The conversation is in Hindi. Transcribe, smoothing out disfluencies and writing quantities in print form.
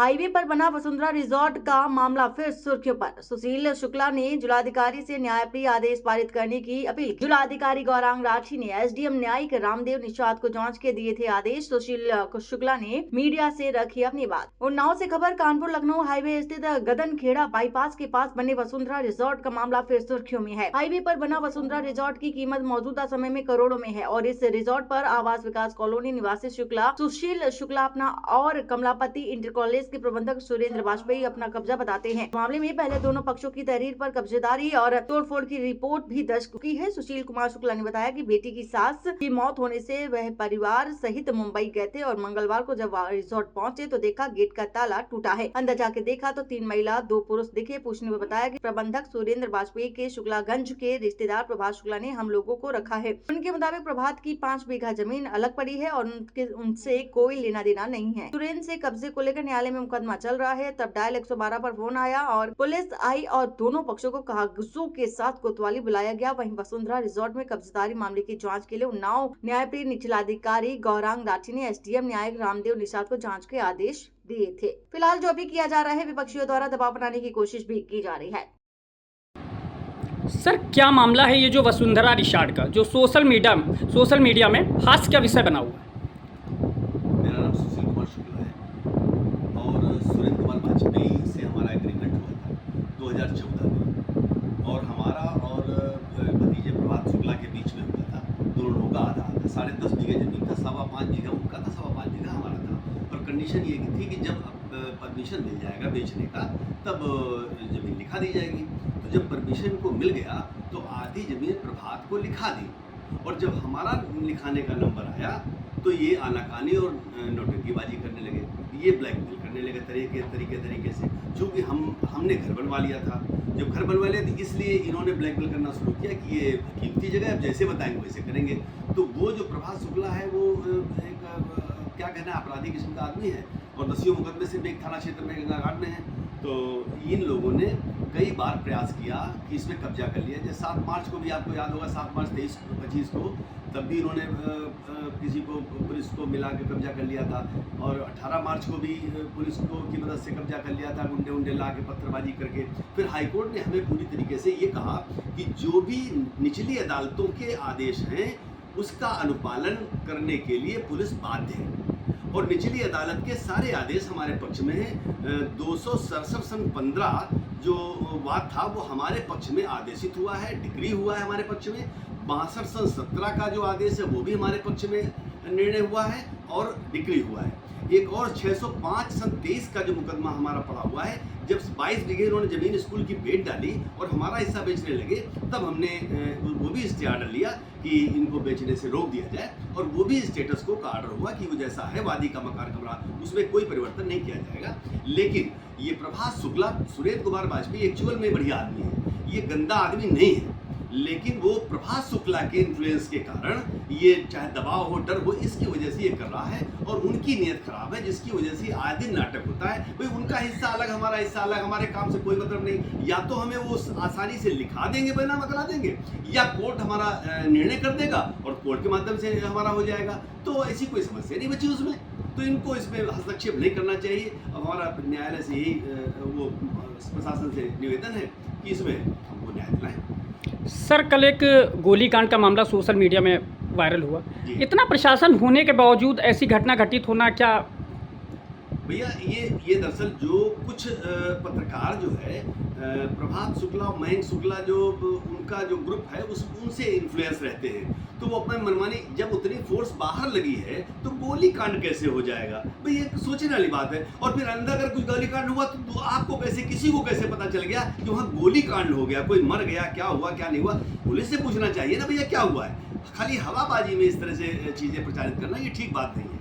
हाईवे पर बना वसुंधरा रिजॉर्ट का मामला फिर सुर्खियों पर। सुशील शुक्ला ने जिलाधिकारी से न्यायप्रिय आदेश पारित करने की अपील की। जिलाधिकारी गौरांग राठी ने एसडीएम न्यायिक रामदेव निषाद को जांच के दिए थे आदेश। सुशील शुक्ला ने मीडिया से रखी अपनी बात। उन्नाव से खबर। कानपुर लखनऊ हाईवे स्थित गदनखेड़ा बाईपास के पास बने वसुंधरा रिजॉर्ट का मामला फिर सुर्खियों में है। हाईवे पर बना वसुंधरा रिजॉर्ट की कीमत मौजूदा समय में करोड़ों में है और इस रिजॉर्ट पर आवास विकास कॉलोनी निवासी सुशील शुक्ला अपना और कमलापति इंटर कॉलेज के प्रबंधक सुरेंद्र वाजपेयी अपना कब्जा बताते हैं। मामले में पहले दोनों पक्षों की तहरीर पर कब्जेदारी और तोड़फोड़ की रिपोर्ट भी दर्ज की है। सुशील कुमार शुक्ला ने बताया कि बेटी की सास की मौत होने से वह परिवार सहित मुंबई गए थे और मंगलवार को जब रिजॉर्ट पहुंचे तो देखा गेट का ताला टूटा है। अंदर जाके देखा तो 3 महिला 2 पुरुष दिखे। पूछने में बताया कि प्रबंधक सुरेंद्र वाजपेयी के शुक्लागंज के रिश्तेदार प्रभात शुक्ला ने हम लोगों को रखा है। उनके मुताबिक प्रभात की 5 बीघा जमीन अलग पड़ी है और उनसे कोई लेना देना नहीं है। सुरेंद्र से कब्जे को लेकर न्यायालय में मुकदमा चल रहा है। तब डायल 112 पर फोन आया और पुलिस आई और दोनों पक्षों को कागजों के साथ कोतवाली बुलाया गया। वहीं वसुंधरा रिजॉर्ट में कब्जेदारी मामले की जांच के लिए उन्नाव न्यायप्रिय जिलाधिकारी गौरांग राठी ने एसडीएम न्यायिक रामदेव निषाद को जांच के आदेश दिए थे। फिलहाल जो भी किया जा रहा है, विपक्षियों द्वारा दबाव बनाने की कोशिश भी की जा रही है। सर, क्या मामला है ये जो वसुंधरा रिजॉर्ट का, जो सोशल मीडिया में हास्य का विषय बना हुआ है? मेरा नाम सुशील कुमार शुक्ला है और सुरेंद्र कुमार वाजपेयी से हमारा एग्रीमेंट हुआ था 2014 में और हमारा और भतीजे प्रभात शुक्ला के बीच में हुआ था। दोनों लोगों का आधा 10.5 बीघे जमीन था, 5.25 बीघा उनका था, 5.25 बीघा हमारा था। और कंडीशन ये थी कि जब परमिशन मिल जाएगा बेचने का तब ज़मीन लिखा दी जाएगी। तो जब परमिशन को मिल गया तो आधी ज़मीन प्रभात को लिखा दी और जब हमारा लिखाने का नंबर आया तो ये आनाकानी और नौटंकीबाजी करने लगे। ये ब्लैकमेल करने लगे तरीके से, चूँकि हमने घर बनवा लिया था। जब घर बनवा लिया तो इसलिए इन्होंने ब्लैकमेल करना शुरू किया कि ये कीमती जगह है, अब जैसे बताएंगे वैसे करेंगे। तो वो जो प्रभात शुक्ला है वो एक क्या कहना है अपराधी किस्म का आदमी है और 10 मुकदमे से एक थाना क्षेत्र में गंगाघाट में है। तो इन लोगों ने कई बार प्रयास किया कि इसमें कब्जा कर लिया। जैसे 7 मार्च को भी आपको याद होगा, 7 मार्च 23-25 को तब भी इन्होंने किसी को पुलिस को मिला के कब्जा कर लिया था और 18 मार्च को भी पुलिस को की मदद से कब्जा कर लिया था, गुंडे ला के पत्थरबाजी करके। फिर हाईकोर्ट ने हमें पूरी तरीके से ये कहा कि जो भी निचली अदालतों के आदेश हैं उसका अनुपालन करने के लिए पुलिस बाध्य है और निचली अदालत के सारे आदेश हमारे पक्ष में है। 267/15 जो वाद था वो हमारे पक्ष में आदेशित हुआ है, डिक्री हुआ है हमारे पक्ष में। 62/17 का जो आदेश है वो भी हमारे पक्ष में निर्णय हुआ है और डिक्री हुआ है। एक और 605/23 का जो मुकदमा हमारा पड़ा हुआ है, जब 22 बीघे इन्होंने जमीन स्कूल की बेच डाली और हमारा हिस्सा बेचने लगे तब हमने वो भी स्टे आर्डर लिया कि इनको बेचने से रोक दिया जाए और वो भी स्टेटस को का आर्डर हुआ कि वो जैसा है वादी का मकान कमरा उसमें कोई परिवर्तन नहीं किया जाएगा। लेकिन ये प्रभात शुक्ला सुरेंद्र कुमार वाजपेयी एक्चुअल में बढ़िया आदमी है, ये गंदा आदमी नहीं है, लेकिन वो प्रभात शुक्ला के इन्फ्लुएंस के कारण ये चाहे दबाव हो डर हो इसकी वजह से ये कर रहा है और उनकी नीयत खराब है जिसकी वजह से आए दिन नाटक होता है। भाई उनका हिस्सा अलग हमारा हिस्सा अलग, हमारे काम से कोई मतलब नहीं। या तो हमें वो आसानी से लिखा देंगे, बैनामा करा देंगे, या कोर्ट हमारा निर्णय कर देगा और कोर्ट के माध्यम से हमारा हो जाएगा। तो ऐसी कोई समस्या नहीं बची उसमें, तो इनको इसमें हस्तक्षेप नहीं करना चाहिए। हमारा न्यायालय से यही वो प्रशासन से निवेदन है कि इसमें हमको न्याय दिलाएं। सर, कल एक गोलीकांड का मामला सोशल मीडिया में वायरल हुआ। इतना प्रशासन होने के बावजूद ऐसी घटना घटित होना क्या? भैया ये दरअसल जो कुछ पत्रकार जो है प्रभात शुक्ला और मयंक शुक्ला जो उनका जो ग्रुप है उनसे इन्फ्लुएंस रहते हैं, तो वो अपने मनमानी जब उतनी फोर्स बाहर लगी है तो गोलीकांड कैसे हो जाएगा? भाई ये सोचने वाली बात है। और फिर अंदर अगर कुछ गोलीकांड हुआ तो आपको कैसे, किसी को कैसे पता चल गया कि वहाँ गोलीकांड हो गया, कोई मर गया, क्या हुआ क्या नहीं हुआ? पुलिस से पूछना चाहिए ना भैया क्या हुआ है। खाली हवाबाजी में इस तरह से चीज़ें प्रचारित करना ये ठीक बात नहीं है।